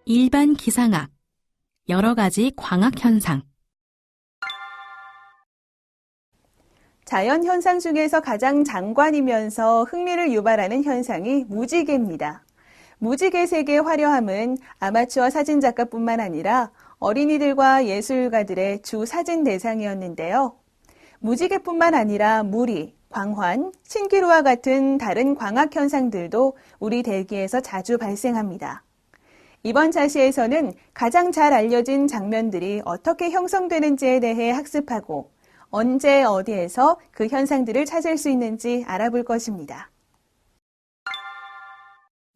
일반 기상학, 여러 가지 광학 현상. 자연 현상 중에서 가장 장관이면서 흥미를 유발하는 현상이 무지개입니다. 무지개 색의 화려함은 아마추어 사진작가뿐만 아니라 어린이들과 예술가들의 주 사진 대상이었는데요. 무지개뿐만 아니라 무리, 광환, 신기루와 같은 다른 광학 현상들도 우리 대기에서 자주 발생합니다. 이번 차시에서는 가장 잘 알려진 장면들이 어떻게 형성되는지에 대해 학습하고 언제 어디에서 그 현상들을 찾을 수 있는지 알아볼 것입니다.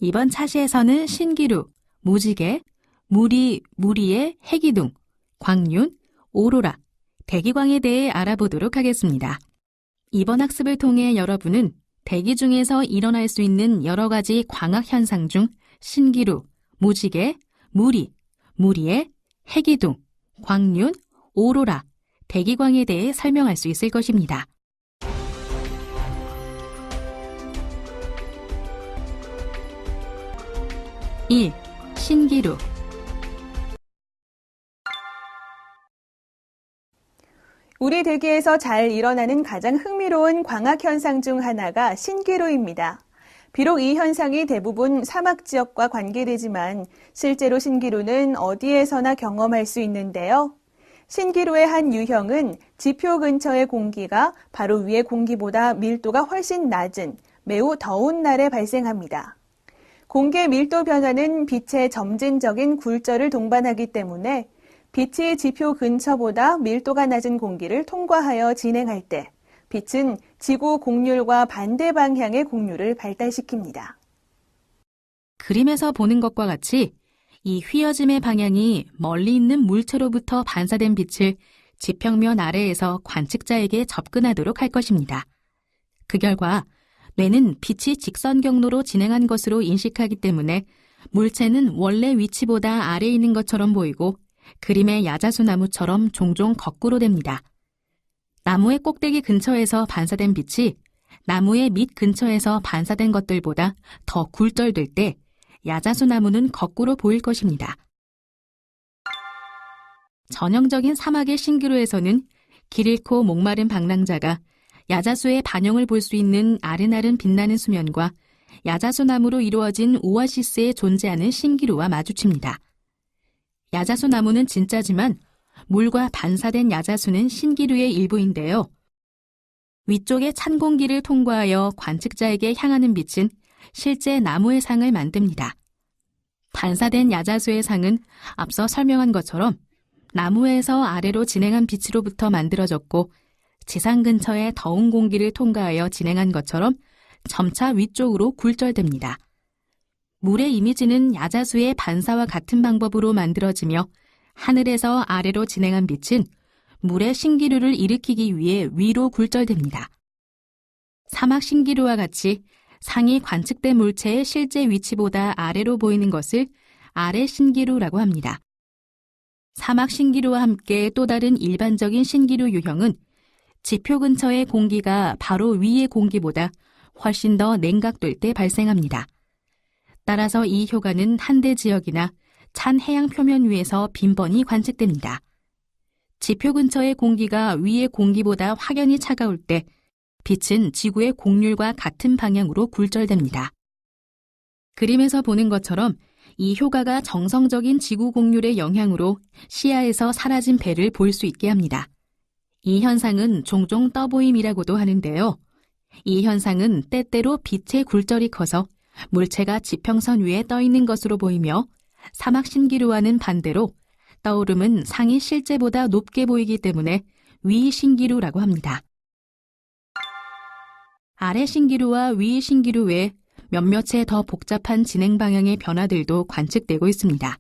이번 차시에서는 신기루, 무지개, 무리의 해기둥, 광륜, 오로라, 대기광에 대해 알아보도록 하겠습니다. 이번 학습을 통해 여러분은 대기 중에서 일어날 수 있는 여러 가지 광학 현상 중 신기루, 무지개, 무리의 해기둥, 광륜, 오로라, 대기광에 대해 설명할 수 있을 것입니다. (1) 신기루. 우리 대기에서 잘 일어나는 가장 흥미로운 광학 현상 중 하나가 신기루입니다. 비록 이 현상이 대부분 사막 지역과 관계되지만 실제로 신기루는 어디에서나 경험할 수 있는데요. 신기루의 한 유형은 지표 근처의 공기가 바로 위의 공기보다 밀도가 훨씬 낮은 매우 더운 날에 발생합니다. 공기의 밀도 변화는 빛의 점진적인 굴절을 동반하기 때문에 빛이 지표 근처보다 밀도가 낮은 공기를 통과하여 진행할 때 빛은 지구 곡률과 반대 방향의 곡률을 발달시킵니다. 그림에서 보는 것과 같이 이 휘어짐의 방향이 멀리 있는 물체로부터 반사된 빛을 지평면 아래에서 관측자에게 접근하도록 할 것입니다. 그 결과 뇌는 빛이 직선 경로로 진행한 것으로 인식하기 때문에 물체는 원래 위치보다 아래에 있는 것처럼 보이고 그림의 야자수 나무처럼 종종 거꾸로 됩니다. 나무의 꼭대기 근처에서 반사된 빛이 나무의 밑 근처에서 반사된 것들보다 더 굴절될 때 야자수 나무는 거꾸로 보일 것입니다. 전형적인 사막의 신기루에서는 길 잃고 목마른 방랑자가 야자수의 반영을 볼 수 있는 아른아른 빛나는 수면과 야자수 나무로 이루어진 오아시스에 존재하는 신기루와 마주칩니다. 야자수 나무는 진짜지만 물과 반사된 야자수는 신기루의 일부인데요. 위쪽의 찬 공기를 통과하여 관측자에게 향하는 빛은 실제 나무의 상을 만듭니다. 반사된 야자수의 상은 앞서 설명한 것처럼 나무에서 아래로 진행한 빛으로부터 만들어졌고 지상 근처의 더운 공기를 통과하여 진행한 것처럼 점차 위쪽으로 굴절됩니다. 물의 이미지는 야자수의 반사와 같은 방법으로 만들어지며 하늘에서 아래로 진행한 빛은 물의 신기루를 일으키기 위해 위로 굴절됩니다. 사막 신기루와 같이 상이 관측된 물체의 실제 위치보다 아래로 보이는 것을 아래 신기루라고 합니다. 사막 신기루와 함께 또 다른 일반적인 신기루 유형은 지표 근처의 공기가 바로 위의 공기보다 훨씬 더 냉각될 때 발생합니다. 따라서 이 효과는 한대 지역이나 찬 해양 표면 위에서 빈번히 관측됩니다. 지표 근처의 공기가 위의 공기보다 확연히 차가울 때 빛은 지구의 곡률과 같은 방향으로 굴절됩니다. 그림에서 보는 것처럼 이 효과가 정성적인 지구 곡률의 영향으로 시야에서 사라진 배를 볼 수 있게 합니다. 이 현상은 종종 떠보임이라고도 하는데요. 이 현상은 때때로 빛의 굴절이 커서 물체가 지평선 위에 떠 있는 것으로 보이며 사막 신기루와는 반대로 떠오름은 상이 실제보다 높게 보이기 때문에 위 신기루라고 합니다. 아래 신기루와 위 신기루 외에 몇몇의 더 복잡한 진행 방향의 변화들도 관측되고 있습니다.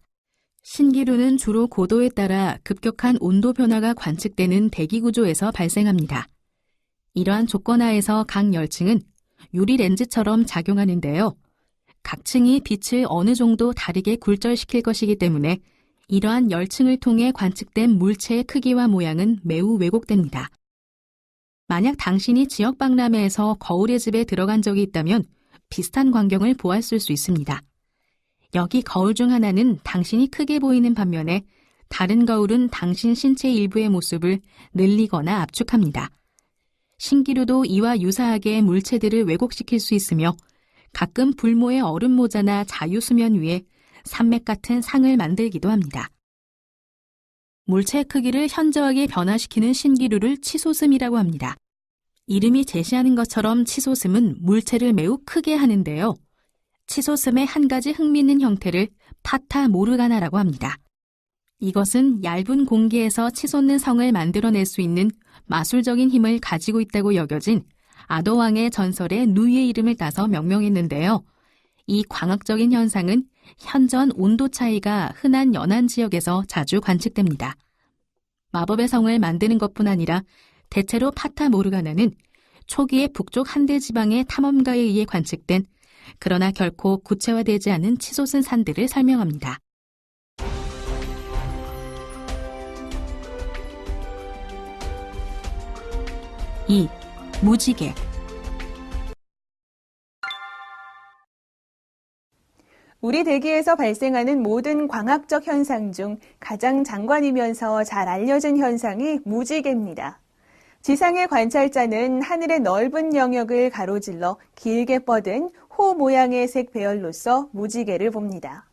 신기루는 주로 고도에 따라 급격한 온도 변화가 관측되는 대기 구조에서 발생합니다. 이러한 조건 하에서 각 열층은 유리 렌즈처럼 작용하는데요. 각 층이 빛을 어느 정도 다르게 굴절시킬 것이기 때문에 이러한 열층을 통해 관측된 물체의 크기와 모양은 매우 왜곡됩니다. 만약 당신이 지역 박람회에서 거울의 집에 들어간 적이 있다면 비슷한 광경을 보았을 수 있습니다. 여기 거울 중 하나는 당신이 크게 보이는 반면에 다른 거울은 당신 신체 일부의 모습을 늘리거나 압축합니다. 신기루도 이와 유사하게 물체들을 왜곡시킬 수 있으며 가끔 불모의 얼음 모자나 자유수면 위에 산맥 같은 상을 만들기도 합니다. 물체의 크기를 현저하게 변화시키는 신기루를 치솟음이라고 합니다. 이름이 제시하는 것처럼 치솟음은 물체를 매우 크게 하는데요. 치솟음의 한 가지 흥미있는 형태를 파타 모르가나라고 합니다. 이것은 얇은 공기에서 치솟는 성을 만들어낼 수 있는 마술적인 힘을 가지고 있다고 여겨진 아도왕의 전설의 누이의 이름을 따서 명명했는데요. 이 광학적인 현상은 현전 온도 차이가 흔한 연안 지역에서 자주 관측됩니다. 마법의 성을 만드는 것뿐 아니라 대체로 파타 모르가나는 초기의 북쪽 한대 지방의 탐험가에 의해 관측된 그러나 결코 구체화되지 않은 치솟은 산들을 설명합니다. 2. 무지개. 우리 대기에서 발생하는 모든 광학적 현상 중 가장 장관이면서 잘 알려진 현상이 무지개입니다. 지상의 관찰자는 하늘의 넓은 영역을 가로질러 길게 뻗은 호 모양의 색 배열로서 무지개를 봅니다.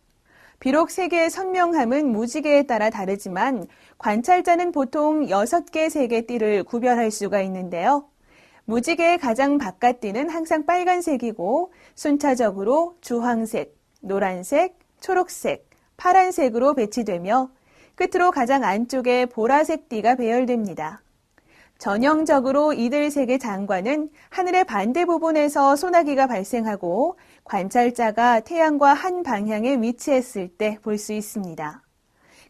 비록 색의 선명함은 무지개에 따라 다르지만 관찰자는 보통 6개 색의 띠를 구별할 수가 있는데요. 무지개의 가장 바깥띠는 항상 빨간색이고 순차적으로 주황색, 노란색, 초록색, 파란색으로 배치되며 끝으로 가장 안쪽에 보라색 띠가 배열됩니다. 전형적으로 이들 색의 장관은 하늘의 반대 부분에서 소나기가 발생하고 관찰자가 태양과 한 방향에 위치했을 때 볼 수 있습니다.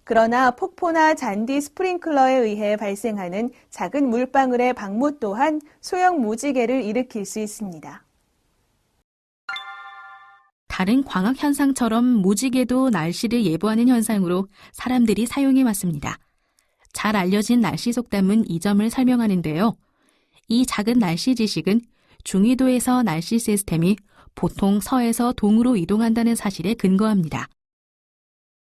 그러나 폭포나 잔디 스프링클러에 의해 발생하는 작은 물방울의 방무 또한 소형 무지개를 일으킬 수 있습니다. 다른 광학 현상처럼 무지개도 날씨를 예보하는 현상으로 사람들이 사용해 왔습니다. 잘 알려진 날씨 속담은 이 점을 설명하는데요. 이 작은 날씨 지식은 중위도에서 날씨 시스템이 보통 서에서 동으로 이동한다는 사실에 근거합니다.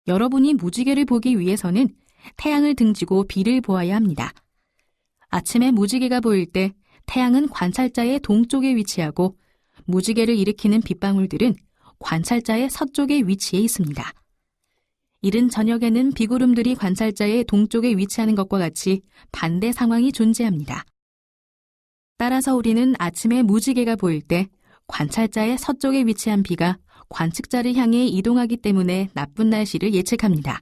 여러분이 무지개를 보기 위해서는 태양을 등지고 비를 보아야 합니다. 아침에 무지개가 보일 때 태양은 관찰자의 동쪽에 위치하고 무지개를 일으키는 빗방울들은 관찰자의 서쪽에 위치해 있습니다. 이른 저녁에는 비구름들이 관찰자의 동쪽에 위치하는 것과 같이 반대 상황이 존재합니다. 따라서 우리는 아침에 무지개가 보일 때 관찰자의 서쪽에 위치한 비가 관측자를 향해 이동하기 때문에 나쁜 날씨를 예측합니다.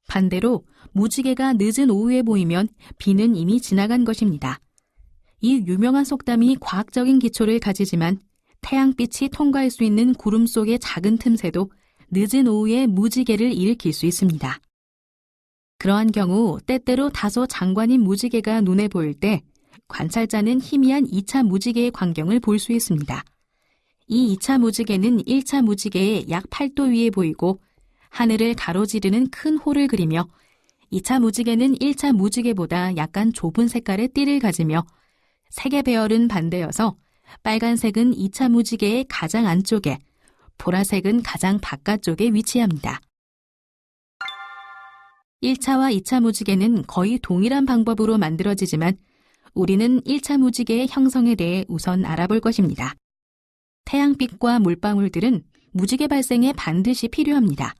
반대로 무지개가 늦은 오후에 보이면 비는 이미 지나간 것입니다. 이 유명한 속담이 과학적인 기초를 가지지만 태양빛이 통과할 수 있는 구름 속의 작은 틈새도 늦은 오후에 무지개를 일으킬 수 있습니다. 그러한 경우 때때로 다소 장관인 무지개가 눈에 보일 때 관찰자는 희미한 2차 무지개의 광경을 볼 수 있습니다. 이 2차 무지개는 1차 무지개의 약 8도 위에 보이고 하늘을 가로지르는 큰 호를 그리며 2차 무지개는 1차 무지개보다 약간 좁은 색깔의 띠를 가지며 색의 배열은 반대여서 빨간색은 2차 무지개의 가장 안쪽에, 보라색은 가장 바깥쪽에 위치합니다. 1차와 2차 무지개는 거의 동일한 방법으로 만들어지지만 우리는 1차 무지개의 형성에 대해 우선 알아볼 것입니다. 태양빛과 물방울들은 무지개 발생에 반드시 필요합니다.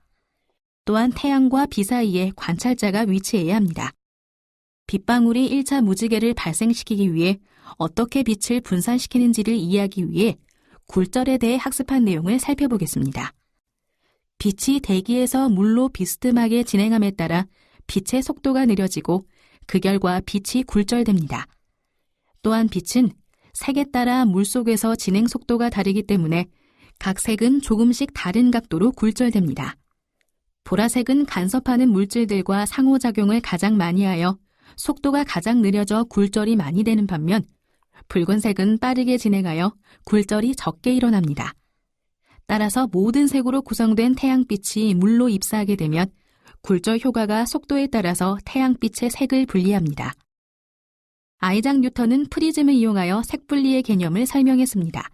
또한 태양과 비 사이에 관찰자가 위치해야 합니다. 빗방울이 1차 무지개를 발생시키기 위해 어떻게 빛을 분산시키는지를 이해하기 위해 굴절에 대해 학습한 내용을 살펴보겠습니다. 빛이 대기에서 물로 비스듬하게 진행함에 따라 빛의 속도가 느려지고 그 결과 빛이 굴절됩니다. 또한 빛은 색에 따라 물속에서 진행 속도가 다르기 때문에 각 색은 조금씩 다른 각도로 굴절됩니다. 보라색은 간섭하는 물질들과 상호작용을 가장 많이 하여 속도가 가장 느려져 굴절이 많이 되는 반면 붉은색은 빠르게 진행하여 굴절이 적게 일어납니다. 따라서 모든 색으로 구성된 태양빛이 물로 입사하게 되면 굴절 효과가 속도에 따라서 태양빛의 색을 분리합니다. 아이작 뉴턴은 프리즘을 이용하여 색 분리의 개념을 설명했습니다.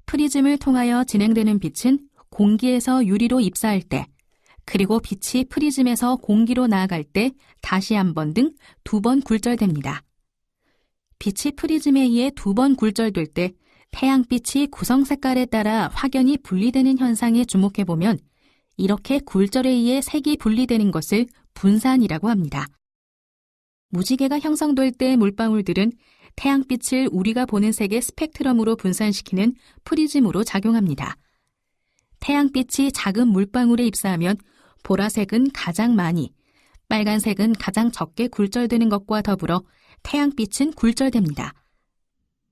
프리즘을 통하여 진행되는 빛은 공기에서 유리로 입사할 때, 그리고 빛이 프리즘에서 공기로 나아갈 때 다시 한 번 등 2번 굴절됩니다. 빛이 프리즘에 의해 2번 굴절될 때 태양빛이 구성 색깔에 따라 확연히 분리되는 현상에 주목해보면 이렇게 굴절에 의해 색이 분리되는 것을 분산이라고 합니다. 무지개가 형성될 때 물방울들은 태양빛을 우리가 보는 색의 스펙트럼으로 분산시키는 프리즘으로 작용합니다. 태양빛이 작은 물방울에 입사하면 보라색은 가장 많이, 빨간색은 가장 적게 굴절되는 것과 더불어 태양빛은 굴절됩니다.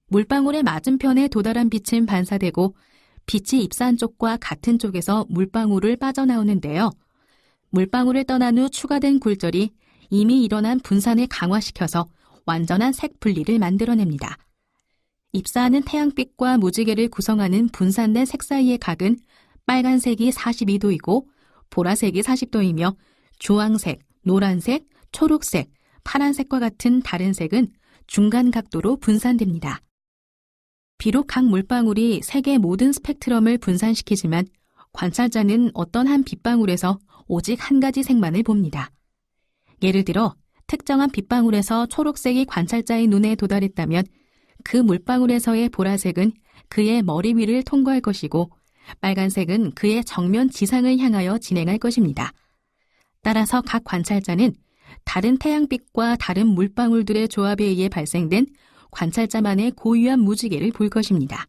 물방울의 맞은편에 도달한 빛은 반사되고 빛이 입사한 쪽과 같은 쪽에서 물방울을 빠져나오는데요. 물방울을 떠난 후 추가된 굴절이 이미 일어난 분산을 강화시켜서 완전한 색 분리를 만들어냅니다. 입사하는 태양빛과 무지개를 구성하는 분산된 색 사이의 각은 빨간색이 42도이고 보라색이 40도이며 주황색, 노란색, 초록색, 파란색과 같은 다른 색은 중간 각도로 분산됩니다. 비록 각 물방울이 색의 모든 스펙트럼을 분산시키지만 관찰자는 어떤 한 빛방울에서 오직 한 가지 색만을 봅니다. 예를 들어 특정한 빛방울에서 초록색이 관찰자의 눈에 도달했다면 그 물방울에서의 보라색은 그의 머리 위를 통과할 것이고 빨간색은 그의 정면 지상을 향하여 진행할 것입니다. 따라서 각 관찰자는 다른 태양빛과 다른 물방울들의 조합에 의해 발생된 관찰자만의 고유한 무지개를 볼 것입니다.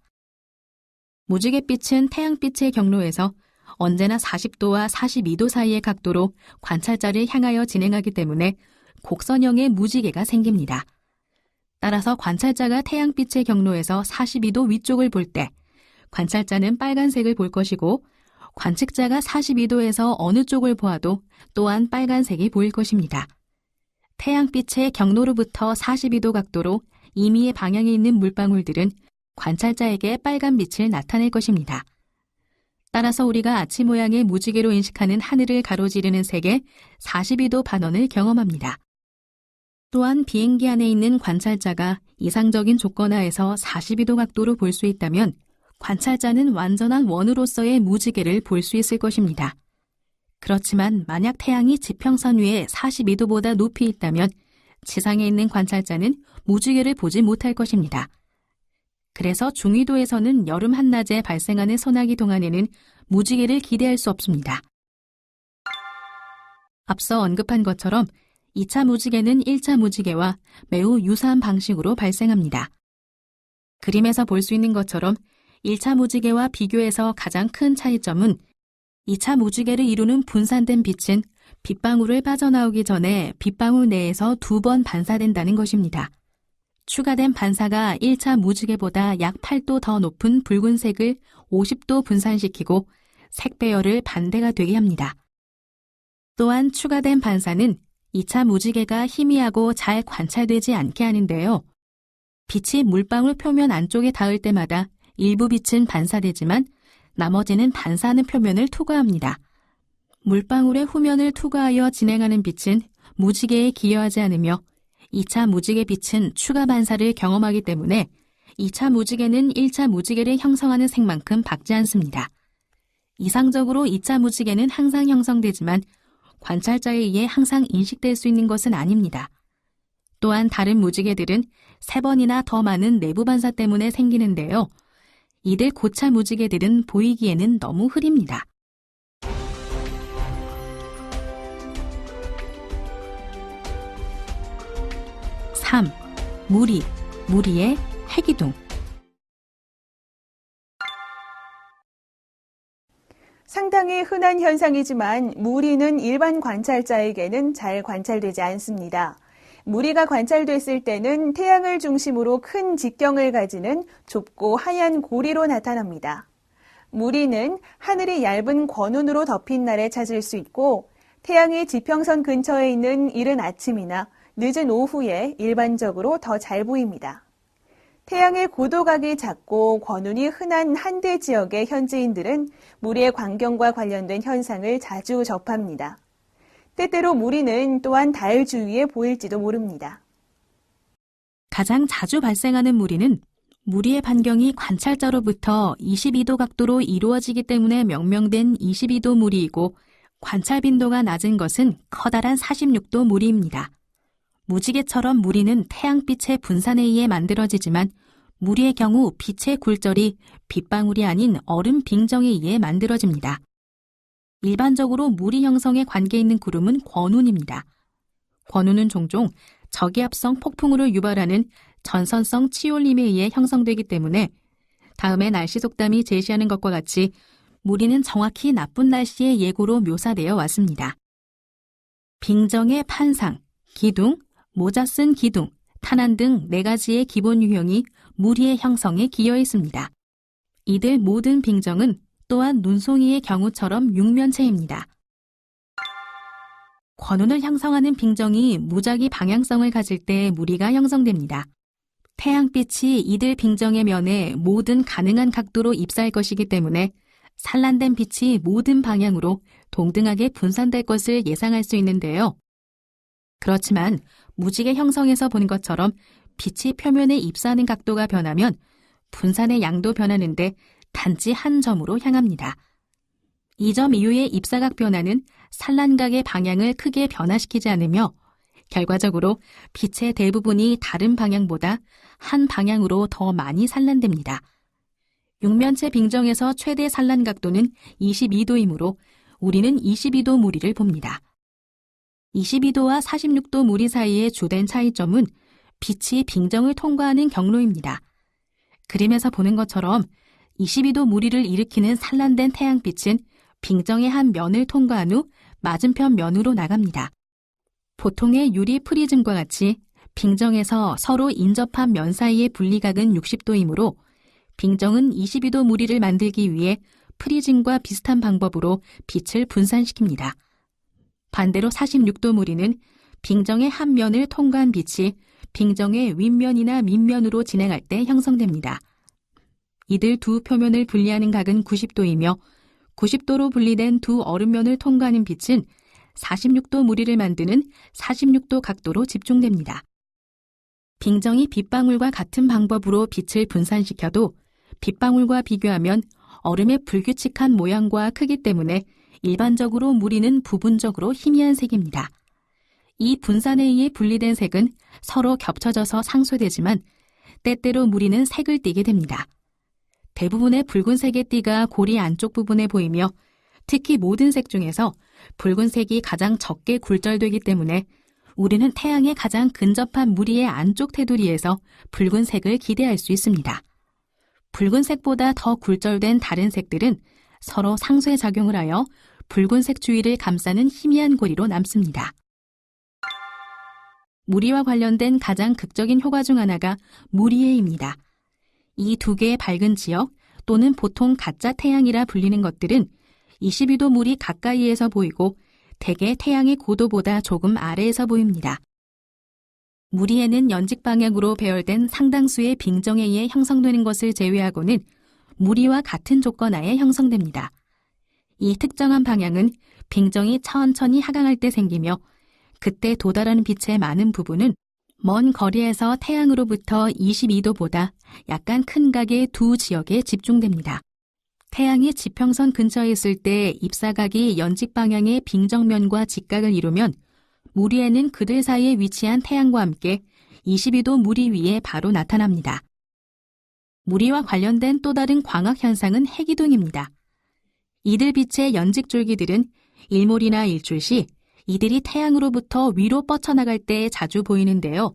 무지갯빛은 태양빛의 경로에서 언제나 40도와 42도 사이의 각도로 관찰자를 향하여 진행하기 때문에 곡선형의 무지개가 생깁니다. 따라서 관찰자가 태양빛의 경로에서 42도 위쪽을 볼 때 관찰자는 빨간색을 볼 것이고 관측자가 42도에서 어느 쪽을 보아도 또한 빨간색이 보일 것입니다. 태양빛의 경로로부터 42도 각도로 임의의 방향에 있는 물방울들은 관찰자에게 빨간 빛을 나타낼 것입니다. 따라서 우리가 아치 모양의 무지개로 인식하는 하늘을 가로지르는 색의 42도 반원을 경험합니다. 또한 비행기 안에 있는 관찰자가 이상적인 조건 하에서 42도 각도로 볼 수 있다면 관찰자는 완전한 원으로서의 무지개를 볼 수 있을 것입니다. 그렇지만 만약 태양이 지평선 위에 42도보다 높이 있다면 지상에 있는 관찰자는 무지개를 보지 못할 것입니다. 그래서 중위도에서는 여름 한낮에 발생하는 소나기 동안에는 무지개를 기대할 수 없습니다. 앞서 언급한 것처럼 2차 무지개는 1차 무지개와 매우 유사한 방식으로 발생합니다. 그림에서 볼 수 있는 것처럼 1차 무지개와 비교해서 가장 큰 차이점은 2차 무지개를 이루는 분산된 빛은 빛방울을 빠져나오기 전에 빛방울 내에서 2번 반사된다는 것입니다. 추가된 반사가 1차 무지개보다 약 8도 더 높은 붉은색을 50도 분산시키고 색 배열을 반대가 되게 합니다. 또한 추가된 반사는 2차 무지개가 희미하고 잘 관찰되지 않게 하는데요. 빛이 물방울 표면 안쪽에 닿을 때마다 일부 빛은 반사되지만 나머지는 반사하는 표면을 투과합니다. 물방울의 후면을 투과하여 진행하는 빛은 무지개에 기여하지 않으며 2차 무지개 빛은 추가 반사를 경험하기 때문에 2차 무지개는 1차 무지개를 형성하는 색만큼 밝지 않습니다. 이상적으로 2차 무지개는 항상 형성되지만 관찰자에 의해 항상 인식될 수 있는 것은 아닙니다. 또한 다른 무지개들은 3번이나 더 많은 내부 반사 때문에 생기는데요. 이들 고차 무지개들은 보이기에는 너무 흐립니다. 3. 무리의 해기둥. 상당히 흔한 현상이지만 무리는 일반 관찰자에게는 잘 관찰되지 않습니다. 무리가 관찰됐을 때는 태양을 중심으로 큰 직경을 가지는 좁고 하얀 고리로 나타납니다. 무리는 하늘이 얇은 권운으로 덮인 날에 찾을 수 있고 태양이 지평선 근처에 있는 이른 아침이나 늦은 오후에 일반적으로 더 잘 보입니다. 태양의 고도각이 작고 권운이 흔한 한대 지역의 현지인들은 무리의 광경과 관련된 현상을 자주 접합니다. 때때로 무리는 또한 달 주위에 보일지도 모릅니다. 가장 자주 발생하는 무리는 무리의 반경이 관찰자로부터 22도 각도로 이루어지기 때문에 명명된 22도 무리이고 관찰 빈도가 낮은 것은 커다란 46도 무리입니다. 무지개처럼 무리는 태양빛의 분산에 의해 만들어지지만 무리의 경우 빛의 굴절이 빗방울이 아닌 얼음 빙정에 의해 만들어집니다. 일반적으로 무리 형성에 관계 있는 구름은 권운입니다. 권운은 종종 저기압성 폭풍우를 유발하는 전선성 치올림에 의해 형성되기 때문에 다음의 날씨 속담이 제시하는 것과 같이 무리는 정확히 나쁜 날씨의 예고로 묘사되어 왔습니다. 빙정의 판상, 기둥, 모자 쓴 기둥, 탄환 등 4가지의 기본 유형이 무리의 형성에 기여했습니다. 이들 모든 빙정은 또한 눈송이의 경우처럼 육면체입니다. 권운을 형성하는 빙정이 무작위 방향성을 가질 때 무리가 형성됩니다. 태양빛이 이들 빙정의 면에 모든 가능한 각도로 입사할 것이기 때문에 산란된 빛이 모든 방향으로 동등하게 분산될 것을 예상할 수 있는데요. 그렇지만 무지개 형성에서 본 것처럼 빛이 표면에 입사하는 각도가 변하면 분산의 양도 변하는데 단지 한 점으로 향합니다. 이 점 이후의 입사각 변화는 산란각의 방향을 크게 변화시키지 않으며 결과적으로 빛의 대부분이 다른 방향보다 한 방향으로 더 많이 산란됩니다. 육면체 빙정에서 최대 산란 각도는 22도이므로 우리는 22도 무리를 봅니다. 22도와 46도 무리 사이의 주된 차이점은 빛이 빙정을 통과하는 경로입니다. 그림에서 보는 것처럼 22도 무리를 일으키는 산란된 태양빛은 빙정의 한 면을 통과한 후 맞은편 면으로 나갑니다. 보통의 유리 프리즘과 같이 빙정에서 서로 인접한 면 사이의 분리각은 60도이므로 빙정은 22도 무리를 만들기 위해 프리즘과 비슷한 방법으로 빛을 분산시킵니다. 반대로 46도 무리는 빙정의 한 면을 통과한 빛이 빙정의 윗면이나 밑면으로 진행할 때 형성됩니다. 이들 두 표면을 분리하는 각은 90도이며 90도로 분리된 두 얼음면을 통과하는 빛은 46도 무리를 만드는 46도 각도로 집중됩니다. 빙정이 빗방울과 같은 방법으로 빛을 분산시켜도 빗방울과 비교하면 얼음의 불규칙한 모양과 크기 때문에 일반적으로 무리는 부분적으로 희미한 색입니다. 이 분산에 의해 분리된 색은 서로 겹쳐져서 상쇄되지만 때때로 무리는 색을 띠게 됩니다. 대부분의 붉은색의 띠가 고리 안쪽 부분에 보이며 특히 모든 색 중에서 붉은색이 가장 적게 굴절되기 때문에 우리는 태양에 가장 근접한 무리의 안쪽 테두리에서 붉은색을 기대할 수 있습니다. 붉은색보다 더 굴절된 다른 색들은 서로 상쇄작용을 하여 붉은색 주위를 감싸는 희미한 고리로 남습니다. 무리와 관련된 가장 극적인 효과 중 하나가 무리해입니다. 이 두 개의 밝은 지역 또는 보통 가짜 태양이라 불리는 것들은 22도 무리 가까이에서 보이고 대개 태양의 고도보다 조금 아래에서 보입니다. 무리에는 연직 방향으로 배열된 상당수의 빙정에 의해 형성되는 것을 제외하고는 무리와 같은 조건 하에 형성됩니다. 이 특정한 방향은 빙정이 천천히 하강할 때 생기며 그때 도달하는 빛의 많은 부분은 먼 거리에서 태양으로부터 22도보다 약간 큰 각의 두 지역에 집중됩니다. 태양이 지평선 근처에 있을 때 입사각이 연직 방향의 빙정면과 직각을 이루면 무리에는 그들 사이에 위치한 태양과 함께 22도 무리 위에 바로 나타납니다. 무리와 관련된 또 다른 광학 현상은 해기둥입니다. 이들 빛의 연직 줄기들은 일몰이나 일출 시 이들이 태양으로부터 위로 뻗쳐나갈 때 자주 보이는데요.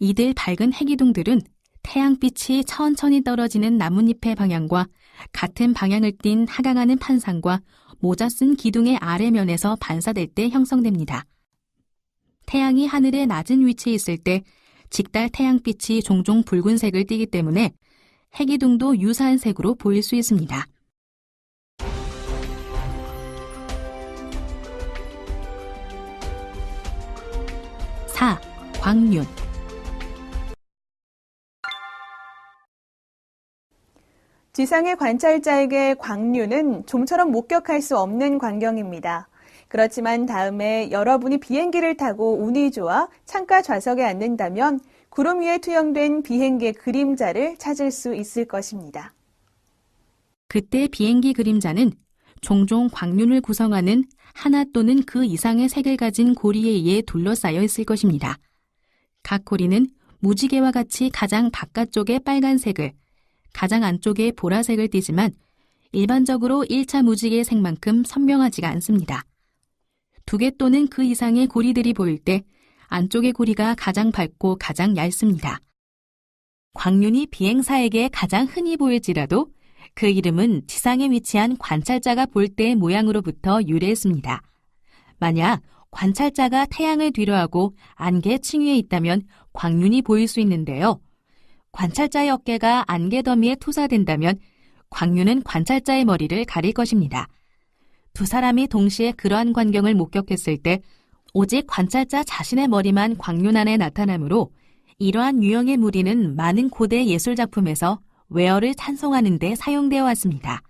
이들 밝은 해기둥들은 태양빛이 천천히 떨어지는 나뭇잎의 방향과 같은 방향을 띤 하강하는 판상과 모자 쓴 기둥의 아래면에서 반사될 때 형성됩니다. 태양이 하늘의 낮은 위치에 있을 때 직달 태양빛이 종종 붉은색을 띠기 때문에 해기둥도 유사한 색으로 보일 수 있습니다. 4. 광륜. 지상의 관찰자에게 광륜은 좀처럼 목격할 수 없는 광경입니다. 그렇지만 다음에 여러분이 비행기를 타고 운이 좋아 창가 좌석에 앉는다면 구름 위에 투영된 비행기의 그림자를 찾을 수 있을 것입니다. 그때 비행기 그림자는 종종 광륜을 구성하는 하나 또는 그 이상의 색을 가진 고리에 의해 둘러싸여 있을 것입니다. 각 고리는 무지개와 같이 가장 바깥쪽에 빨간색을, 가장 안쪽에 보라색을 띠지만 일반적으로 1차 무지개의 색만큼 선명하지가 않습니다. 2개 또는 그 이상의 고리들이 보일 때 안쪽의 고리가 가장 밝고 가장 얇습니다. 광륜이 비행사에게 가장 흔히 보일지라도 그 이름은 지상에 위치한 관찰자가 볼 때의 모양으로부터 유래했습니다. 만약 관찰자가 태양을 뒤로하고 안개 층위에 있다면 광륜이 보일 수 있는데요. 관찰자의 어깨가 안개 더미에 투사된다면 광륜은 관찰자의 머리를 가릴 것입니다. 두 사람이 동시에 그러한 광경을 목격했을 때 오직 관찰자 자신의 머리만 광륜 안에 나타나므로 이러한 유형의 무리는 많은 고대 예술작품에서 웨어를 찬송하는 데 사용되어 왔습니다.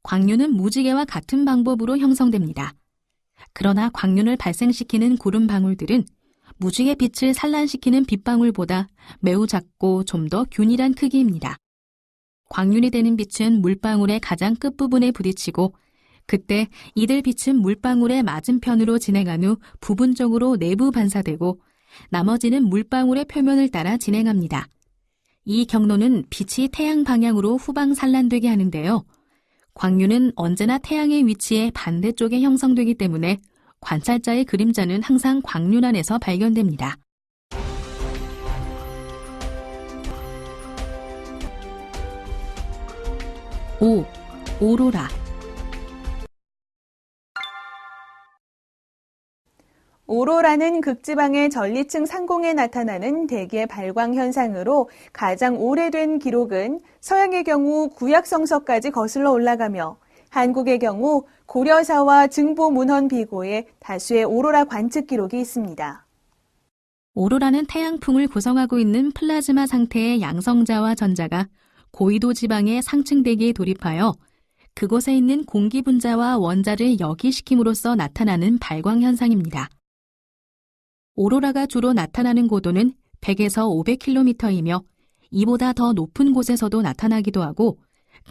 광륜은 무지개와 같은 방법으로 형성됩니다. 그러나 광륜을 발생시키는 구름 방울들은 무지개 빛을 산란시키는 빛방울보다 매우 작고 좀 더 균일한 크기입니다. 광륜이 되는 빛은 물방울의 가장 끝부분에 부딪히고 그때 이들 빛은 물방울의 맞은편으로 진행한 후 부분적으로 내부 반사되고 나머지는 물방울의 표면을 따라 진행합니다. 이 경로는 빛이 태양 방향으로 후방 산란되게 하는데요. 광륜은 언제나 태양의 위치에 반대쪽에 형성되기 때문에 관찰자의 그림자는 항상 광륜 안에서 발견됩니다. 5. 오로라. 오로라는 극지방의 전리층 상공에 나타나는 대기의 발광 현상으로 가장 오래된 기록은 서양의 경우 구약성서까지 거슬러 올라가며 한국의 경우 고려사와 증보문헌 비고에 다수의 오로라 관측 기록이 있습니다. 오로라는 태양풍을 구성하고 있는 플라즈마 상태의 양성자와 전자가 고위도 지방의 상층 대기에 돌입하여 그곳에 있는 공기 분자와 원자를 역이시킴으로써 나타나는 발광 현상입니다. 오로라가 주로 나타나는 고도는 100에서 500km이며 이보다 더 높은 곳에서도 나타나기도 하고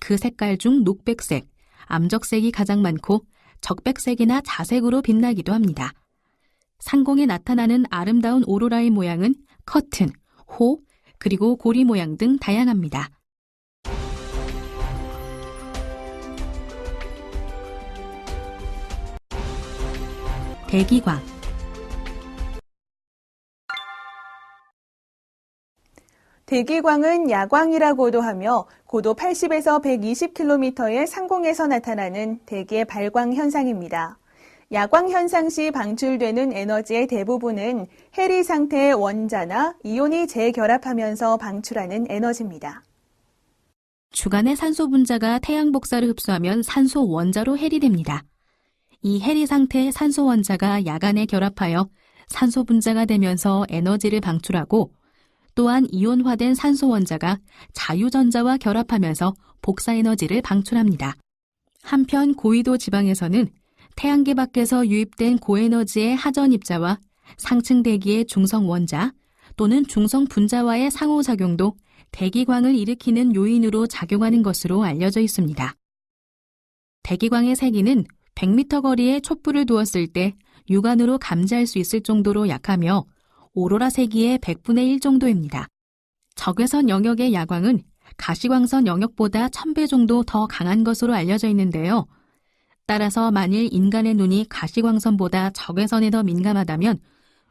그 색깔 중 녹백색, 암적색이 가장 많고 적백색이나 자색으로 빛나기도 합니다. 상공에 나타나는 아름다운 오로라의 모양은 커튼, 호, 그리고 고리 모양 등 다양합니다. 대기광. 대기광은 야광이라고도 하며 고도 80에서 120km의 상공에서 나타나는 대기의 발광 현상입니다. 야광 현상 시 방출되는 에너지의 대부분은 해리 상태의 원자나 이온이 재결합하면서 방출하는 에너지입니다. 주간의 산소 분자가 태양 복사를 흡수하면 산소 원자로 해리됩니다. 이 해리 상태의 산소 원자가 야간에 결합하여 산소 분자가 되면서 에너지를 방출하고 또한 이온화된 산소 원자가 자유전자와 결합하면서 복사 에너지를 방출합니다. 한편 고위도 지방에서는 태양계 밖에서 유입된 고에너지의 하전 입자와 상층 대기의 중성 원자 또는 중성 분자와의 상호작용도 대기광을 일으키는 요인으로 작용하는 것으로 알려져 있습니다. 대기광의 세기는 100m 거리에 촛불을 두었을 때 육안으로 감지할 수 있을 정도로 약하며 오로라 세기의 100분의 1 정도입니다. 적외선 영역의 야광은 가시광선 영역보다 1000배 정도 더 강한 것으로 알려져 있는데요. 따라서 만일 인간의 눈이 가시광선보다 적외선에 더 민감하다면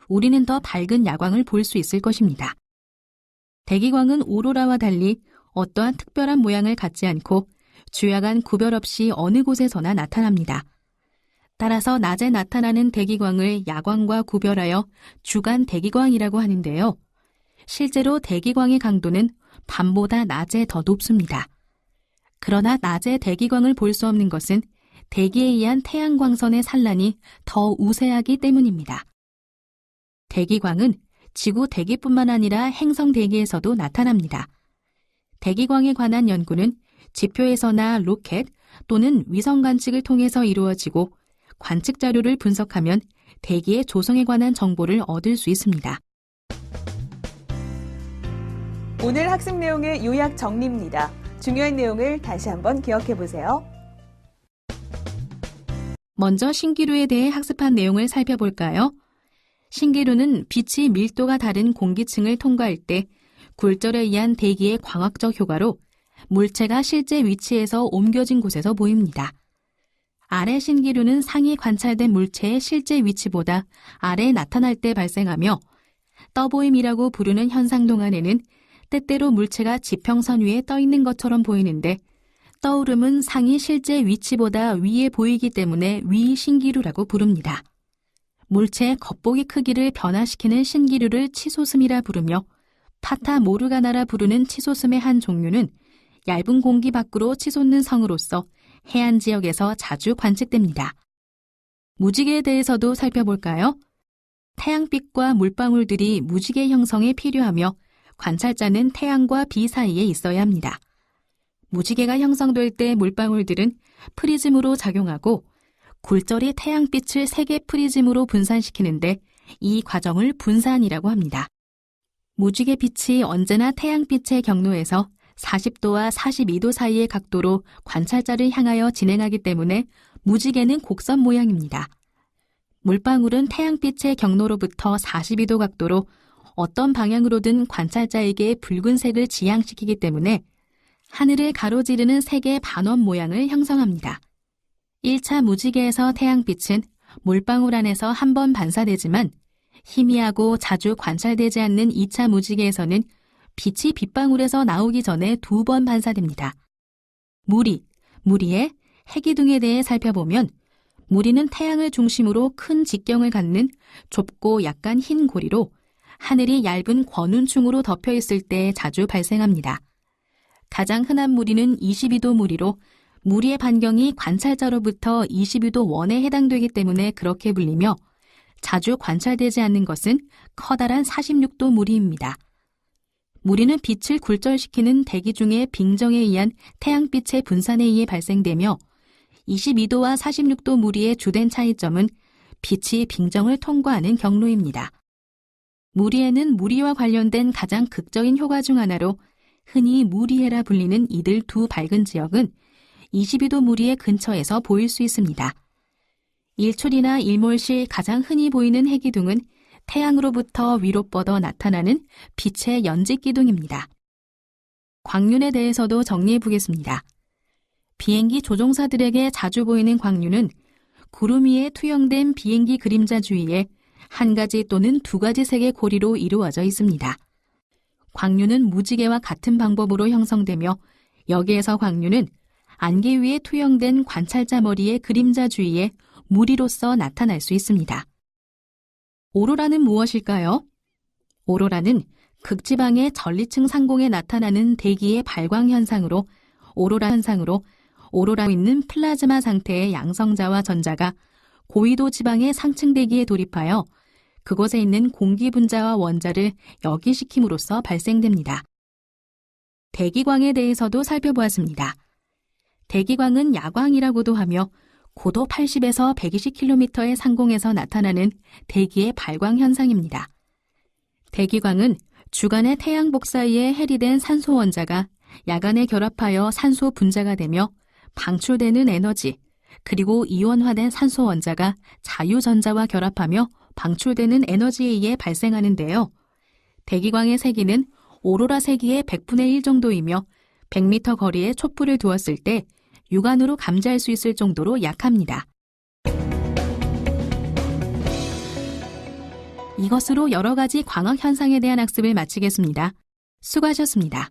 우리는 더 밝은 야광을 볼 수 있을 것입니다. 대기광은 오로라와 달리 어떠한 특별한 모양을 갖지 않고 주야간 구별 없이 어느 곳에서나 나타납니다. 따라서 낮에 나타나는 대기광을 야광과 구별하여 주간 대기광이라고 하는데요. 실제로 대기광의 강도는 밤보다 낮에 더 높습니다. 그러나 낮에 대기광을 볼 수 없는 것은 대기에 의한 태양광선의 산란이 더 우세하기 때문입니다. 대기광은 지구 대기뿐만 아니라 행성 대기에서도 나타납니다. 대기광에 관한 연구는 지표에서나 로켓 또는 위성 관측을 통해서 이루어지고 관측 자료를 분석하면 대기의 조성에 관한 정보를 얻을 수 있습니다. 오늘 학습 내용의 요약 정리입니다. 중요한 내용을 다시 한번 기억해 보세요. 먼저 신기루에 대해 학습한 내용을 살펴볼까요? 신기루는 빛이 밀도가 다른 공기층을 통과할 때 굴절에 의한 대기의 광학적 효과로 물체가 실제 위치에서 옮겨진 곳에서 보입니다. 아래 신기루는 상이 관찰된 물체의 실제 위치보다 아래에 나타날 때 발생하며 떠보임이라고 부르는 현상 동안에는 때때로 물체가 지평선 위에 떠 있는 것처럼 보이는데 떠오름은 상이 실제 위치보다 위에 보이기 때문에 위신기루라고 부릅니다. 물체의 겉보기 크기를 변화시키는 신기루를 치솟음이라 부르며 파타 모르가나라 부르는 치솟음의 한 종류는 얇은 공기 밖으로 치솟는 성으로서 해안 지역에서 자주 관측됩니다. 무지개에 대해서도 살펴볼까요? 태양빛과 물방울들이 무지개 형성에 필요하며 관찰자는 태양과 비 사이에 있어야 합니다. 무지개가 형성될 때 물방울들은 프리즘으로 작용하고 굴절이 태양빛을 3개 프리즘으로 분산시키는데 이 과정을 분산이라고 합니다. 무지개 빛이 언제나 태양빛의 경로에서 40도와 42도 사이의 각도로 관찰자를 향하여 진행하기 때문에 무지개는 곡선 모양입니다. 물방울은 태양빛의 경로로부터 42도 각도로 어떤 방향으로든 관찰자에게 붉은색을 지향시키기 때문에 하늘을 가로지르는 색의 반원 모양을 형성합니다. 1차 무지개에서 태양빛은 물방울 안에서 한 번 반사되지만 희미하고 자주 관찰되지 않는 2차 무지개에서는 빛이 빗방울에서 나오기 전에 2번 반사됩니다. 무리의 해기둥에 대해 살펴보면 무리는 태양을 중심으로 큰 직경을 갖는 좁고 약간 흰 고리로 하늘이 얇은 권운층으로 덮여 있을 때 자주 발생합니다. 가장 흔한 무리는 22도 무리로 무리의 반경이 관찰자로부터 22도 원에 해당되기 때문에 그렇게 불리며 자주 관찰되지 않는 것은 커다란 46도 무리입니다. 무리는 빛을 굴절시키는 대기 중의 빙정에 의한 태양빛의 분산에 의해 발생되며 22도와 46도 무리의 주된 차이점은 빛이 빙정을 통과하는 경로입니다. 무리에는 무리와 관련된 가장 극적인 효과 중 하나로 흔히 무리해라 불리는 이들 두 밝은 지역은 22도 무리의 근처에서 보일 수 있습니다. 일출이나 일몰 시 가장 흔히 보이는 해기둥은 태양으로부터 위로 뻗어 나타나는 빛의 연직기둥입니다. 광륜에 대해서도 정리해 보겠습니다. 비행기 조종사들에게 자주 보이는 광륜은 구름 위에 투영된 비행기 그림자 주위에 한 가지 또는 두 가지 색의 고리로 이루어져 있습니다. 광륜은 무지개와 같은 방법으로 형성되며 여기에서 광륜은 안개 위에 투영된 관찰자 머리의 그림자 주위에 무리로서 나타날 수 있습니다. 오로라는 무엇일까요? 오로라는 극지방의 전리층 상공에 나타나는 대기의 발광 현상으로 오로라 있는 플라즈마 상태의 양성자와 전자가 고위도 지방의 상층 대기에 돌입하여 그곳에 있는 공기 분자와 원자를 역이시킴으로써 발생됩니다. 대기광에 대해서도 살펴보았습니다. 대기광은 야광이라고도 하며 고도 80에서 120km의 상공에서 나타나는 대기의 발광 현상입니다. 대기광은 주간의 태양복 사이에 해리된 산소 원자가 야간에 결합하여 산소 분자가 되며 방출되는 에너지, 그리고 이온화된 산소 원자가 자유전자와 결합하며 방출되는 에너지에 의해 발생하는데요. 대기광의 세기는 오로라 세기의 100분의 1 정도이며 100m 거리에 촛불을 두었을 때 육안으로 감지할 수 있을 정도로 약합니다. 이것으로 여러 가지 광학 현상에 대한 학습을 마치겠습니다. 수고하셨습니다.